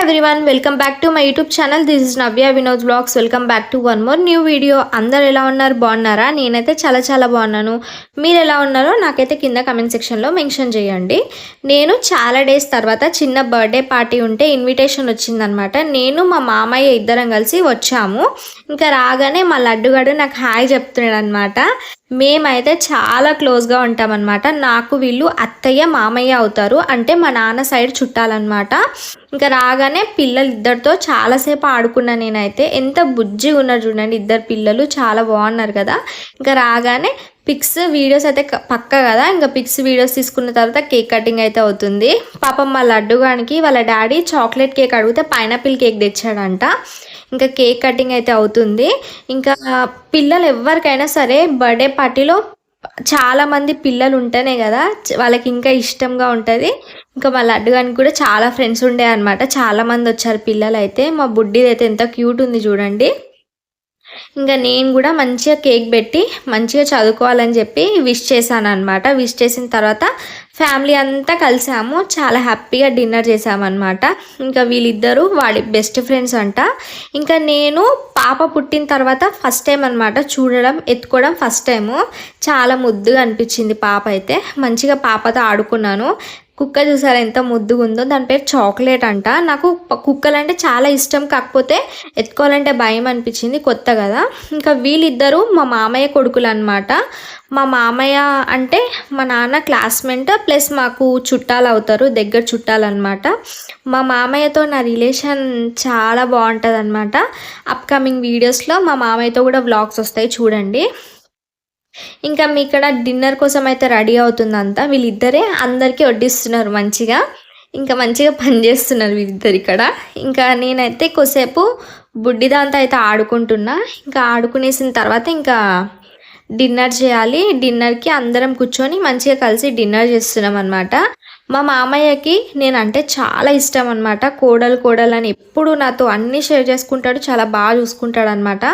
everyone, welcome back to my YouTube channel. This is Navya Vinod Vlogs. Welcome back to one more new video. అందరు ఎలా ఉన్నారు, బాగున్నారా? నేనైతే చాలా బాగున్నాను. మీరు ఎలా ఉన్నారో నాకైతే కింద కమెంట్ సెక్షన్లో మెన్షన్ చేయండి. నేను చాలా డేస్ తర్వాత చిన్న బర్త్డే పార్టీ ఉంటే ఇన్విటేషన్ వచ్చిందనమాట. నేను మా మామయ్య ఇద్దరం కలిసి వచ్చాము. ఇంకా రాగానే మా లడ్డుగాడు నాకు హాయ్ చెప్తున్నాడు అనమాట. మేమైతే చాలా క్లోజ్గా ఉంటామన్నమాట. నాకు వీళ్ళు అత్తయ్య మామయ్య అవుతారు, అంటే మా నాన్న సైడ్ చుట్టాలన్నమాట. ఇంకా రాగానే పిల్లలు ఇద్దరితో చాలాసేపు ఆడుకున్నా. నేనైతే ఎంత బుజ్జిగా ఉన్నారు చూడండి, ఇద్దరు పిల్లలు చాలా బాగున్నారు కదా. ఇంకా రాగానే పిక్స్ వీడియోస్ అయితే పక్క కదా. ఇంకా పిక్స్ వీడియోస్ తీసుకున్న తర్వాత కేక్ కటింగ్ అయితే అవుతుంది. పాపం మా లడ్డుగానికి వాళ్ళ డాడీ చాక్లెట్ కేక్ అడిగితే పైనాపిల్ కేక్ తెచ్చాడంట. ఇంకా కేక్ కటింగ్ అయితే అవుతుంది. ఇంకా పిల్లలు ఎవరికైనా సరే బర్త్డే పార్టీలో చాలామంది పిల్లలు ఉంటేనే కదా వాళ్ళకి ఇంకా ఇష్టంగా ఉంటుంది. ఇంకా మా లడ్డుగానికి కూడా చాలా ఫ్రెండ్స్ ఉండే అనమాట. చాలామంది వచ్చారు పిల్లలు అయితే. మా బుడ్డిది అయితే ఎంత క్యూట్ ఉంది చూడండి. ఇంకా నేను కూడా మంచిగా కేక్ పెట్టి మంచిగా చదువుకోవాలని చెప్పి విష్ చేశాను అనమాట. విష్ చేసిన తర్వాత ఫ్యామిలీ అంతా కలిసాము. చాలా హ్యాపీగా డిన్నర్ చేసామన్నమాట. ఇంకా వీళ్ళిద్దరూ వాడి బెస్ట్ ఫ్రెండ్స్ అంట. ఇంకా నేను పాప పుట్టిన తర్వాత ఫస్ట్ టైం అనమాట చూడడం, ఎత్తుకోవడం ఫస్ట్ టైము. చాలా ముద్దుగా అనిపించింది పాప అయితే. మంచిగా పాపతో ఆడుకున్నాను. కుక్క చూసారా ఎంత ముద్దుగా ఉందో. దాని పేరు చాక్లెట్ అంట. నాకు కుక్కలు అంటే చాలా ఇష్టం, కాకపోతే ఎత్తుకోవాలంటే భయం అనిపించింది, కొత్త కదా. ఇంకా వీళ్ళిద్దరూ మా మామయ్య కొడుకులు అనమాట. మా మామయ్య అంటే మా నాన్న క్లాస్మేట్ ప్లస్ మాకు చుట్టాలు అవుతారు, దగ్గర చుట్టాలు అనమాట. మా మామయ్యతో నా రిలేషన్ చాలా బాగుంటుంది అనమాట. అప్కమింగ్ వీడియోస్లో మా మామయ్యతో కూడా వ్లాగ్స్ వస్తాయి, చూడండి. ఇంకా మీ ఇక్కడ డిన్నర్ కోసం అయితే రెడీ అవుతుందంతా. వీళ్ళిద్దరే అందరికీ వడ్డిస్తున్నారు మంచిగా. ఇంకా మంచిగా పనిచేస్తున్నారు వీళ్ళిద్దరు ఇక్కడ. ఇంకా నేనైతే కొద్దిసేపు బుడ్డిదాంతో అయితే ఆడుకుంటున్నా. ఇంకా ఆడుకునేసిన తర్వాత ఇంకా డిన్నర్ చేయాలి. డిన్నర్కి అందరం కూర్చొని మంచిగా కలిసి డిన్నర్ చేస్తున్నాం అనమాట. మా మామయ్యకి నేనంటే చాలా ఇష్టం అనమాట. కోడలు అని ఎప్పుడు నాతో అన్నీ షేర్ చేసుకుంటాడు, చాలా బాగా చూసుకుంటాడు అనమాట.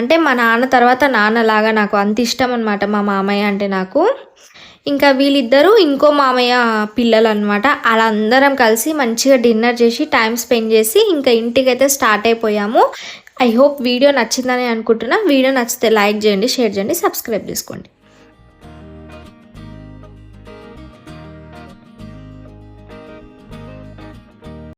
అంటే మా నాన్న తర్వాత నాన్నలాగా నాకు అంత ఇష్టం అనమాట మా మామయ్య అంటే నాకు. ఇంకా వీళ్ళిద్దరూ ఇంకో మామయ్య పిల్లలు అనమాట. అలా అందరం కలిసి మంచిగా డిన్నర్ చేసి టైం స్పెండ్ చేసి ఇంకా ఇంటికైతే స్టార్ట్ అయిపోయాము. ఐ హోప్ వీడియో నచ్చిందని అనుకుంటున్నా. వీడియో నచ్చితే లైక్ చేయండి, షేర్ చేయండి, సబ్స్క్రైబ్ చేసుకోండి.